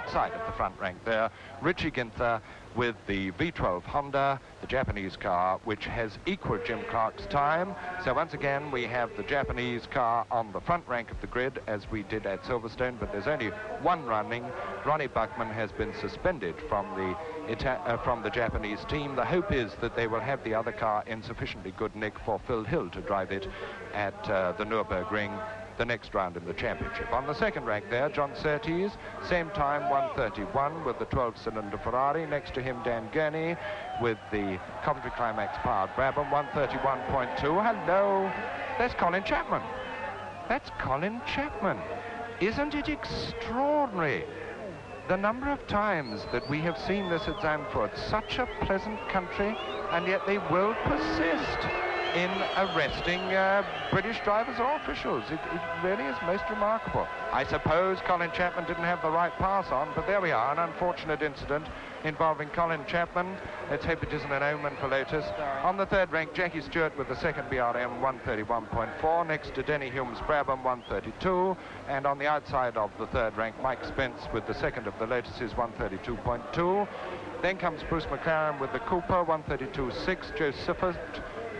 outside of the front rank there, Richie Ginther with the V12 Honda, the Japanese car, which has equaled Jim Clark's time. So once again, we have the Japanese car on the front rank of the grid, as we did at Silverstone, but there's only one running. Ronnie Buckman has been suspended from the Japanese team. The hope is that they will have the other car in sufficiently good nick for Phil Hill to drive it at the Nürburgring the next round in the championship. On the second rank there, John Surtees, same time, 1:31 with the 12-cylinder Ferrari. Next to him, Dan Gurney with the Coventry Climax powered Brabham, 1:31.2. Hello, that's Colin Chapman. That's Colin Chapman. Isn't it extraordinary? The number of times that we have seen this at Zandvoort, such a pleasant country, and yet they will persist in arresting British drivers or officials. It really is most remarkable. I suppose Colin Chapman didn't have the right pass on, but there we are, an unfortunate incident involving Colin Chapman. Let's hope it isn't an omen for Lotus. On the third rank, Jackie Stewart with the second BRM, 1:31.4. Next to Denny Hume's Brabham, 1:32. And on the outside of the third rank, Mike Spence with the second of the Lotuses, 1:32.2. Then comes Bruce McLaren with the Cooper, 1:32.6. Joe Siffert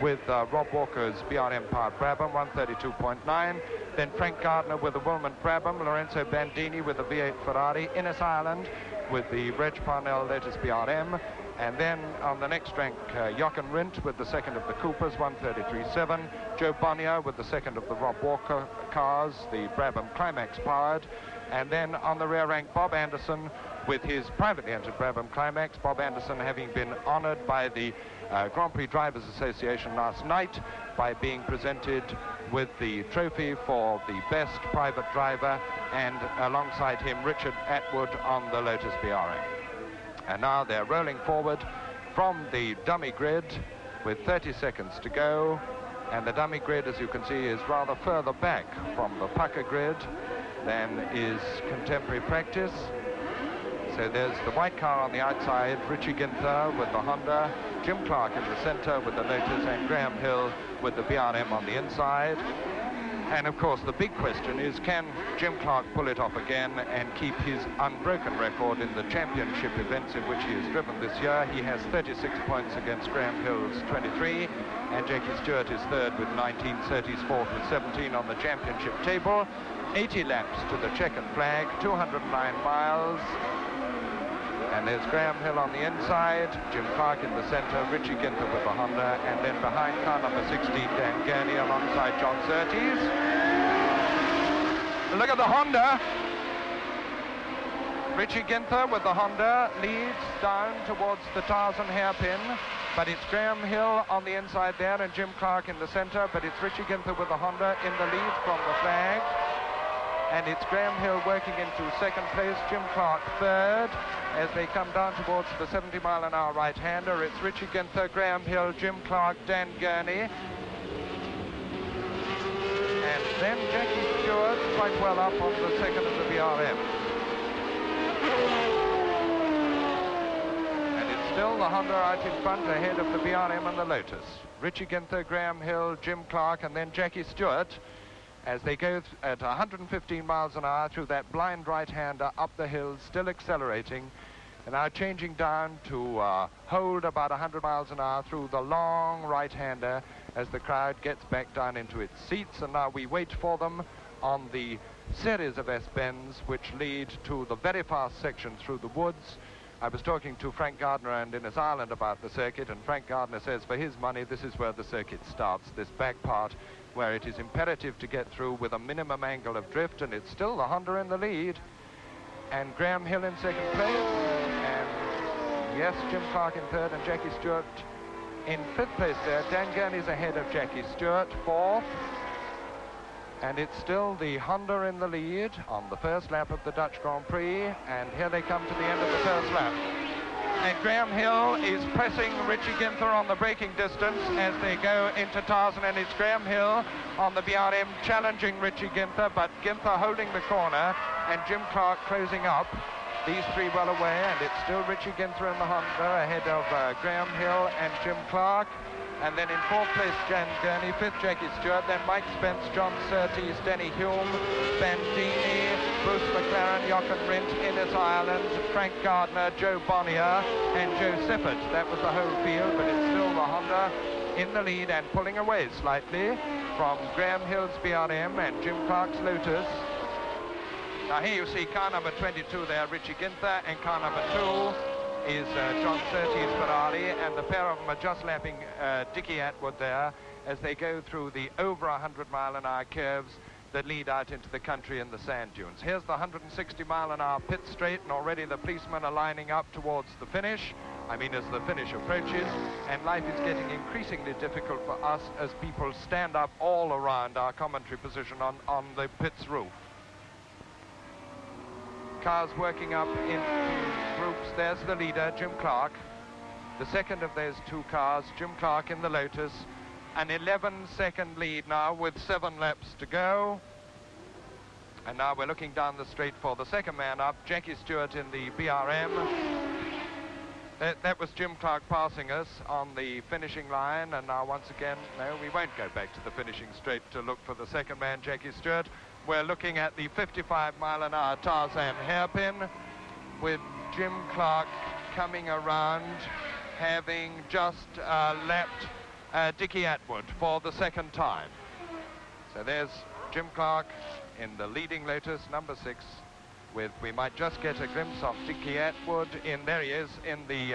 with Rob Walker's BRM powered Brabham, 1:32.9. Then Frank Gardner with the Wilmot Brabham, Lorenzo Bandini with the V8 Ferrari, Innes Ireland with the Reg Parnell Lotus BRM, and then on the next rank, Jochen Rindt with the second of the Coopers, 1:33.7. Joe Bonnier with the second of the Rob Walker cars, the Brabham Climax powered, and then on the rear rank, Bob Anderson with his privately entered Brabham Climax. Bob Anderson having been honored by the Grand Prix Drivers Association last night by being presented with the trophy for the best private driver, and alongside him Richard Atwood on the Lotus BRM. And now they're rolling forward from the dummy grid with 30 seconds to go, and the dummy grid, as you can see, is rather further back from the pucker grid than is contemporary practice. So there's the white car on the outside, Richie Ginther with the Honda, Jim Clark in the center with the Lotus, and Graham Hill with the BRM on the inside. And of course the big question is, can Jim Clark pull it off again and keep his unbroken record in the championship events in which he has driven this year? He has 36 points against Graham Hill's 23, and Jackie Stewart is third with 19, Surtees fourth with 17 on the championship table. 80 laps to the checkered flag, 209 miles. And there's Graham Hill on the inside, Jim Clark in the center, Richie Ginther with the Honda, and then behind car number 16, Dan Gurney alongside John Surtees. Look at the Honda. Richie Ginther with the Honda leads down towards the Tarzan hairpin, but it's Graham Hill on the inside there and Jim Clark in the center, but it's Richie Ginther with the Honda in the lead from the flag. And it's Graham Hill working into second place, Jim Clark third. As they come down towards the 70-mile-an-hour right-hander, it's Richie Ginther, Graham Hill, Jim Clark, Dan Gurney. And then Jackie Stewart quite well up on the second of the BRM. And it's still the Honda out in front ahead of the BRM and the Lotus. Richie Ginther, Graham Hill, Jim Clark, and then Jackie Stewart, as they go at 115 miles an hour through that blind right-hander up the hill, still accelerating, and now changing down to hold about 100 miles an hour through the long right-hander as the crowd gets back down into its seats. And now we wait for them on the series of S-bends which lead to the very fast section through the woods. I was talking to Frank Gardner and Innes Ireland about the circuit, and Frank Gardner says for his money this is where the circuit starts, this back part where it is imperative to get through with a minimum angle of drift, and it's still the Honda in the lead. And Graham Hill in second place, and yes, Jim Clark in third, and Jackie Stewart in fifth place there. Dan Gurney's ahead of Jackie Stewart, fourth. And it's still the Honda in the lead on the first lap of the Dutch Grand Prix, and here they come to the end of the first lap. And Graham Hill is pressing Richie Ginther on the braking distance as they go into Tarzan, and it's Graham Hill on the BRM challenging Richie Ginther, but Ginther holding the corner and Jim Clark closing up. These three well away, and it's still Richie Ginther in the Honda ahead of Graham Hill and Jim Clark. And then in fourth place, Dan Gurney, fifth, Jackie Stewart, then Mike Spence, John Surtees, Denny Hume, Bandini, Bruce McLaren, Jochen Rindt, Innes Ireland. Ireland, Frank Gardner, Joe Bonnier, and Joe Sippert. That was the whole field, but it's still the Honda in the lead and pulling away slightly from Graham Hill's BRM and Jim Clark's Lotus. Now here you see car number 22 there, Richie Ginther, and car number 2 is John Surtees Ferrari, and the pair of them are just lapping Dickie Atwood there as they go through the over 100-mile-an-hour curves that lead out into the country in the sand dunes. Here's the 160-mile-an-hour pit straight, and already the policemen are lining up towards the finish. I mean, as the finish approaches, and life is getting increasingly difficult for us as people stand up all around our commentary position on the pit's roof. Cars working up in groups. There's the leader, Jim Clark. The second of those two cars, Jim Clark in the Lotus. An 11-second lead now with 7 laps to go. And now we're looking down the straight for the second man up, Jackie Stewart in the BRM. That was Jim Clark passing us on the finishing line, and now once again, no, we won't go back to the finishing straight to look for the second man, Jackie Stewart. We're looking at the 55-mile-an-hour Tarzan hairpin with Jim Clark coming around, having just lapped Dickie Atwood for the second time. So there's Jim Clark in the leading Lotus, number 6, with, we might just get a glimpse of Dickie Atwood in, there he is, in the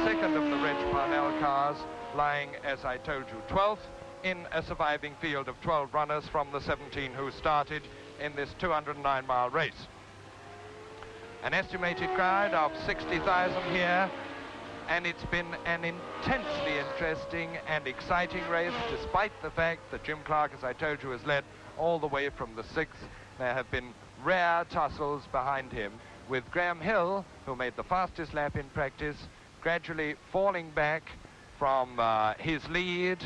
second of the Reg Parnell cars, lying, as I told you, 12th in a surviving field of 12 runners from the 17 who started in this 209-mile race. An estimated crowd of 60,000 here, and it's been an intensely interesting and exciting race, despite the fact that Jim Clark, as I told you, has led all the way from the 6th. There have been rare tussles behind him, with Graham Hill, who made the fastest lap in practice, gradually falling back from his lead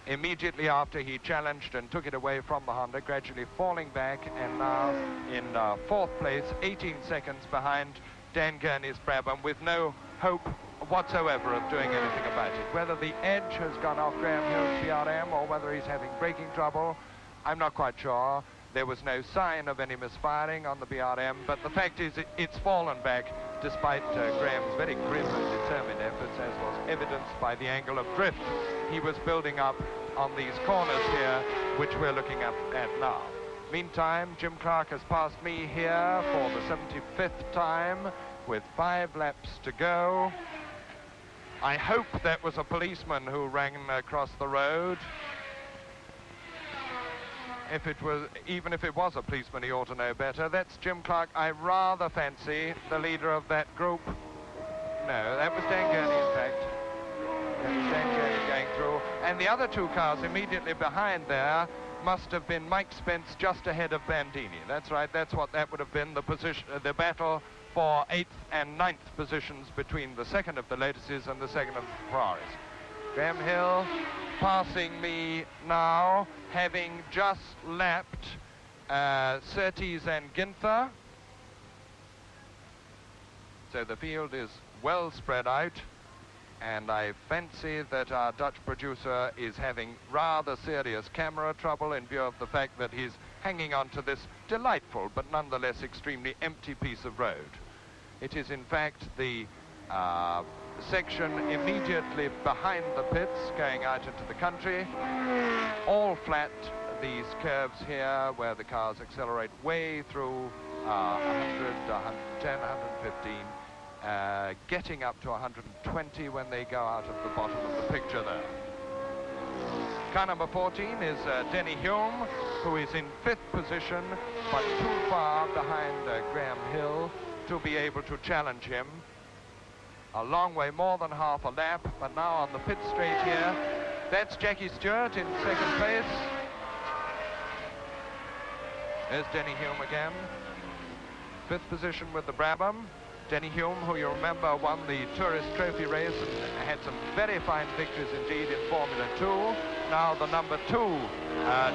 immediately after he challenged and took it away from the Honda, gradually falling back, and now in 4th place, 18 seconds behind Dan Gurney's Brabham, with no hope whatsoever of doing anything about it. Whether the edge has gone off Graham Hill's BRM or whether he's having braking trouble, I'm not quite sure. There was no sign of any misfiring on the BRM, but the fact is it's fallen back despite Graham's very grim and determined efforts, as was evidenced by the angle of drift he was building up on these corners here, which we're looking at now. Meantime, Jim Clark has passed me here for the 75th time with 5 laps to go. I hope that was a policeman who ran across the road. Even if it was a policeman, he ought to know better. That's Jim Clark. I rather fancy the leader of that group. No, that was Dan Gurney, in fact. That was Dan Gurney going through. And the other 2 cars immediately behind there must have been Mike Spence just ahead of Bandini. That's right, that's what that would have been, the position, the battle for 8th and 9th positions between the second of the Lotuses and the second of the Ferraris. Graham Hill passing me now, having just lapped Surtees and Ginther. So the field is well spread out, and I fancy that our Dutch producer is having rather serious camera trouble in view of the fact that he's hanging on to this delightful but nonetheless extremely empty piece of road. It is in fact the section immediately behind the pits going out into the country, all flat, these curves here where the cars accelerate way through 100, 110, 115, getting up to 120 when they go out of the bottom of the picture there. Car number 14 is Denny Hume, who is in 5th position, but too far behind Graham Hill to be able to challenge him. A long way, more than half a lap, but now on the pit straight here. That's Jackie Stewart in 2nd place. There's Denny Hume again. 5th position with the Brabham. Denny Hume, who you remember won the Tourist Trophy race and had some very fine victories indeed in Formula 2. Now the number 2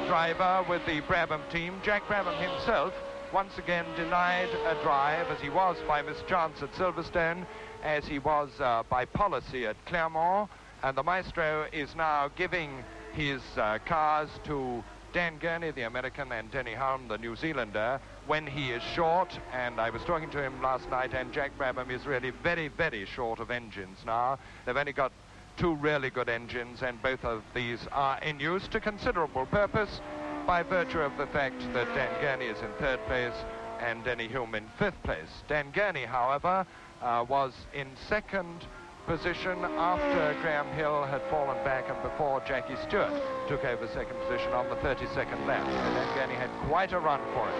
driver with the Brabham team. Jack Brabham himself once again denied a drive, as he was by mischance at Silverstone, as he was by policy at Clermont, and the maestro is now giving his cars to Dan Gurney, the American, and Denny Hulme, the New Zealander, when he is short, and I was talking to him last night, and Jack Brabham is really very, very short of engines now. They've only got 2 really good engines, and both of these are in use to considerable purpose by virtue of the fact that Dan Gurney is in 3rd place and Denny Hulme in 5th place. Dan Gurney, however, was in 2nd position after Graham Hill had fallen back and before Jackie Stewart took over 2nd position on the 32nd lap. So Dan Gurney had quite a run for it.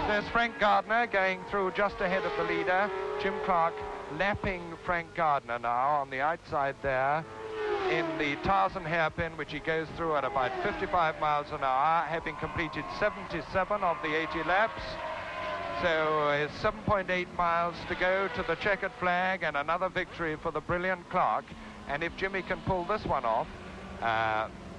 There's Frank Gardner going through just ahead of the leader. Jim Clark lapping Frank Gardner now on the outside there in the Tarzan hairpin, which he goes through at about 55 miles an hour, having completed 77 of the 80 laps. So it's 7.8 miles to go to the checkered flag and another victory for the brilliant Clark. And if Jimmy can pull this one off,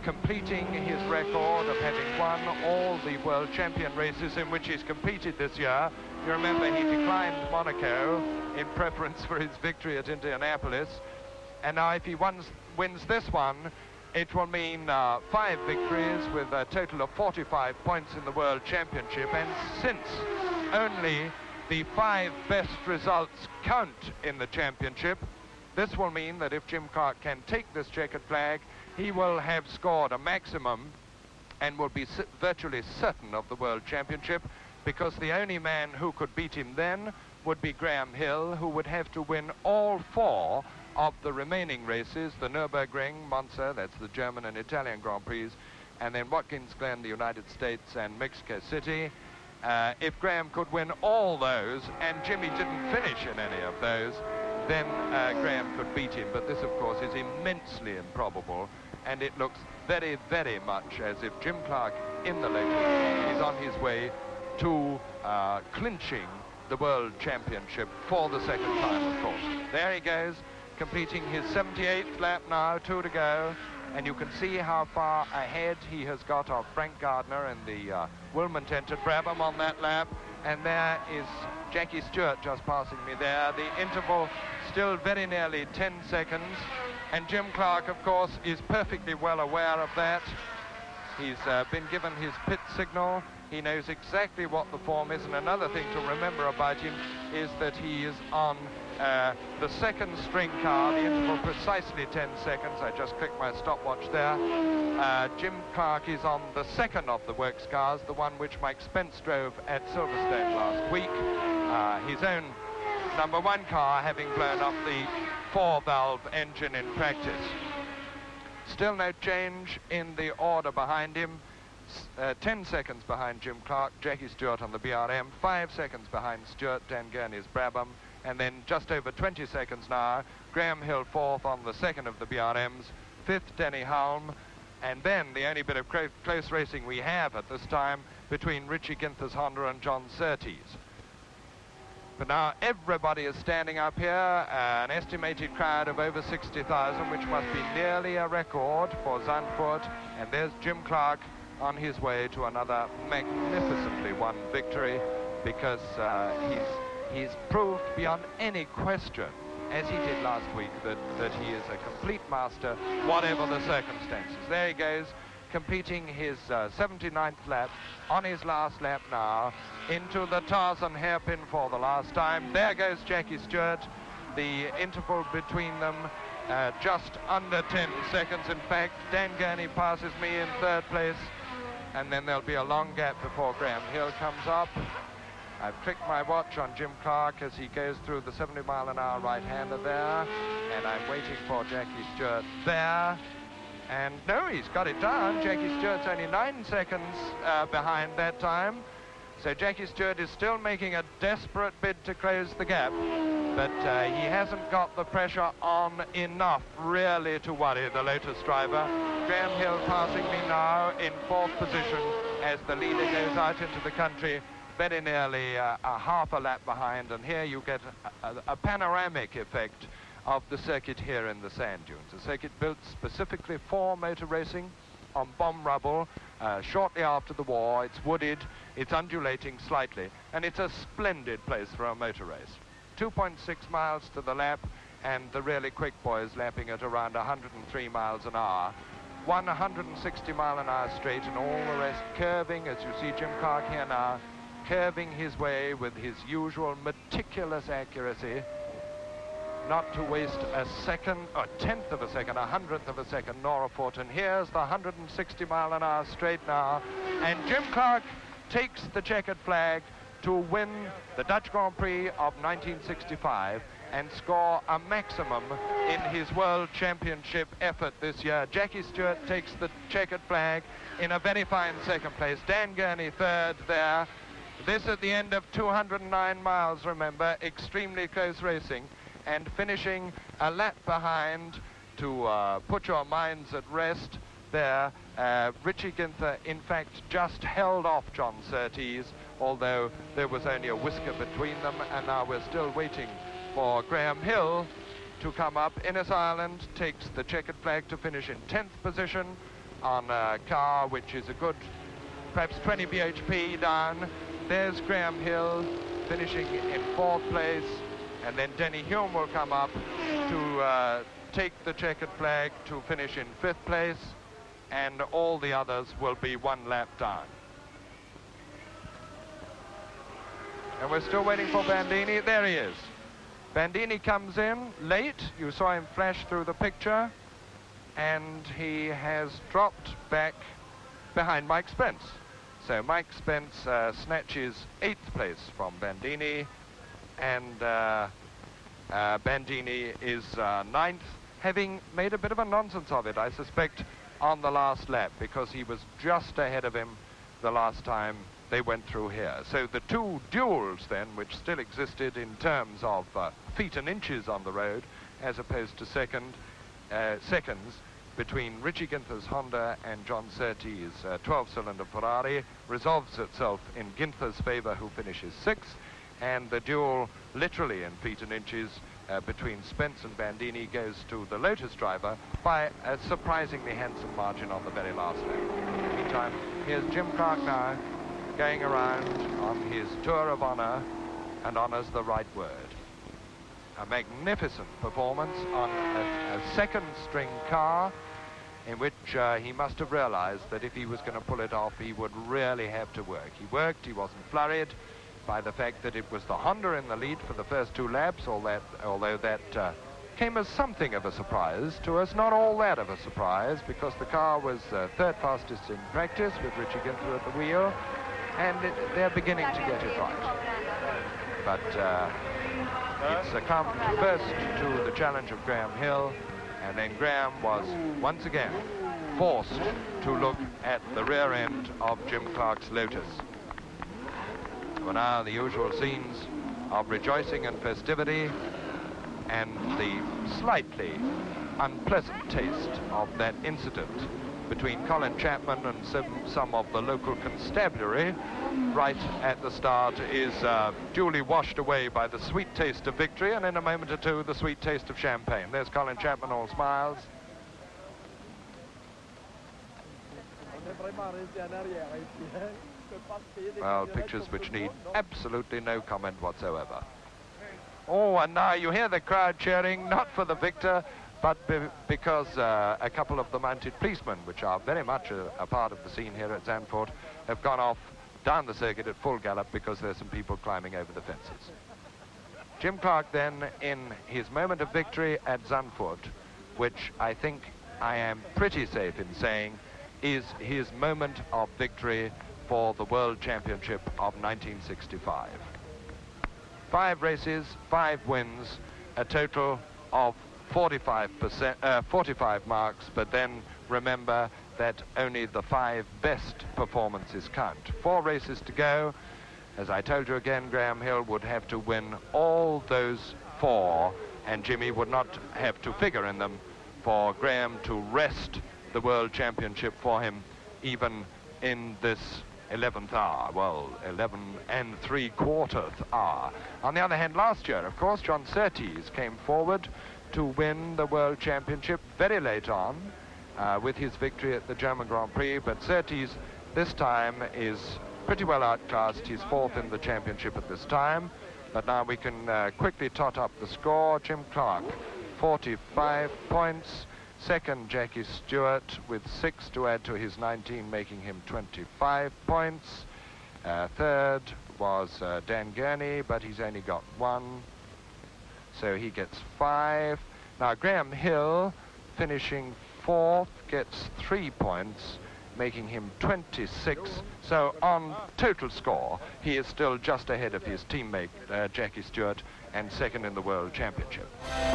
completing his record of having won all the world champion races in which he's competed this year. You remember he declined Monaco in preference for his victory at Indianapolis. And now if he wins this one, it will mean 5 victories with a total of 45 points in the World Championship. And since only the 5 best results count in the championship, this will mean that if Jim Clark can take this checkered flag, he will have scored a maximum and will be virtually certain of the World Championship, because the only man who could beat him then would be Graham Hill, who would have to win all 4 of the remaining races, the Nürburgring, Monza, that's the German and Italian Grand Prix, and then Watkins Glen, the United States, and Mexico City. If Graham could win all those, and Jimmy didn't finish in any of those, then Graham could beat him. But this, of course, is immensely improbable, and it looks very, very much as if Jim Clark in the Lotus is on his way to clinching the World Championship for the 2nd time, of course. There he goes, completing his 78th lap now, 2 to go, and you can see how far ahead he has got of Frank Gardner and the Wilmot-entered Brabham on that lap. And there is Jackie Stewart just passing me there. The interval still very nearly 10 seconds. And Jim Clark, of course, is perfectly well aware of that. He's been given his pit signal. He knows exactly what the form is. And another thing to remember about him is that he is on the 2nd string car, the interval precisely 10 seconds. I just clicked my stopwatch there. Jim Clark is on the 2nd of the works cars, the one which Mike Spence drove at Silverstone last week. His own number 1 car having blown up the 4-valve engine in practice. Still no change in the order behind him. 10 seconds behind Jim Clark, Jackie Stewart on the BRM, 5 seconds behind Stewart, Dan Gurney's Brabham, and then just over 20 seconds now, Graham Hill 4th on the 2nd of the BRMs, 5th Denny Hulme, and then the only bit of close racing we have at this time between Richie Ginther's Honda and John Surtees. But now everybody is standing up here, an estimated crowd of over 60,000, which must be nearly a record for Zandvoort, and there's Jim Clark on his way to another magnificently won victory, because he's proved beyond any question, as he did last week, that he is a complete master, whatever the circumstances. There he goes, completing his 79th lap, on his last lap now, into the Tarzan hairpin for the last time. There goes Jackie Stewart, the interval between them just under 10 seconds. In fact, Dan Gurney passes me in 3rd place, and then there'll be a long gap before Graham Hill comes up. I've clicked my watch on Jim Clark as he goes through the 70-mile-an-hour right-hander there, and I'm waiting for Jackie Stewart there. And no, he's got it down. Jackie Stewart's only 9 seconds behind that time. So Jackie Stewart is still making a desperate bid to close the gap, but he hasn't got the pressure on enough really to worry the Lotus driver. Graham Hill passing me now in 4th position as the leader goes out into the country, very nearly a half a lap behind, and here you get a panoramic effect of the circuit here in the sand dunes. A circuit built specifically for motor racing on bomb rubble shortly after the war. It's wooded, it's undulating slightly, and it's a splendid place for a motor race. 2.6 miles to the lap, and the really quick boys lapping at around 103 miles an hour. 160-mile-an-hour straight, and all the rest curving, as you see Jim Clark here now, curving his way with his usual meticulous accuracy, not to waste a second, a tenth of a second, a hundredth of a second, nor a foot. And here's the 160-mile-an-hour straight now, and Jim Clark takes the checkered flag to win the Dutch Grand Prix of 1965 and score a maximum in his World Championship effort this year. Jackie Stewart takes the checkered flag in a very fine second place. Dan Gurney third there. This at the end of 209 miles, remember, extremely close racing, and finishing a lap behind to put your minds at rest there. Richie Ginther, in fact, just held off John Surtees, although there was only a whisker between them, and now we're still waiting for Graham Hill to come up. Innes Ireland takes the checkered flag to finish in 10th position on a car which is a good, perhaps 20 bhp down. There's Graham Hill finishing in 4th place, and then Denny Hume will come up to take the checkered flag to finish in 5th place, and all the others will be 1 lap down. And we're still waiting for Bandini. There he is. Bandini comes in late. You saw him flash through the picture, and he has dropped back behind Mike Spence. So Mike Spence snatches 8th place from Bandini, and Bandini is 9th, having made a bit of a nonsense of it, I suspect, on the last lap, because he was just ahead of him the last time they went through here. So the two duels then, which still existed in terms of feet and inches on the road, as opposed to seconds, between Richie Ginther's Honda and John Surtees' 12-cylinder Ferrari, resolves itself in Ginther's favor, who finishes 6th, and the duel, literally in feet and inches, between Spence and Bandini goes to the Lotus driver by a surprisingly handsome margin on the very last lap. In the meantime, here's Jim Clark now, going around on his tour of honor, and honor's the right word. A magnificent performance on a second-string car, in which he must have realized that if he was going to pull it off, he would really have to work. He worked, he wasn't flurried by the fact that it was the Honda in the lead for the first 2 laps, although that came as something of a surprise to us, not all that of a surprise, because the car was 3rd fastest in practice with Richie Ginther at the wheel, and they're beginning to get it right. But it succumbed first to the challenge of Graham Hill, and then Graham was once again forced to look at the rear end of Jim Clark's Lotus. So now the usual scenes of rejoicing and festivity, and the slightly unpleasant taste of that incident between Colin Chapman and some of the local constabulary right at the start is duly washed away by the sweet taste of victory, and in a moment or two the sweet taste of champagne. There's Colin Chapman, all smiles. Well, pictures which need absolutely no comment whatsoever. Oh, and now you hear the crowd cheering, not for the victor, but because a couple of the mounted policemen, which are very much a part of the scene here at Zandvoort, have gone off down the circuit at full gallop because there's some people climbing over the fences. Jim Clark then, in his moment of victory at Zandvoort, which I think I am pretty safe in saying is his moment of victory for the World Championship of 1965. 5 races, 5 wins, a total of 45 marks, but then remember that only the 5 best performances count. 4 races to go. As I told you again, Graham Hill would have to win all those 4, and Jimmy would not have to figure in them for Graham to wrest the World Championship for him, even in this 11th hour, well, 11 3/4 hour. On the other hand, last year, of course, John Surtees came forward to win the World Championship very late on with his victory at the German Grand Prix, but Surtees this time is pretty well outclassed. He's 4th in the championship at this time, but now we can quickly tot up the score. Jim Clark 45 points. Second, Jackie Stewart with 6 to add to his 19, making him 25 points. Third was Dan Gurney, but he's only got 1, so he gets 5. Now Graham Hill, finishing 4th, gets 3 points, making him 26. So on total score, he is still just ahead of his teammate Jackie Stewart and second in the World Championship.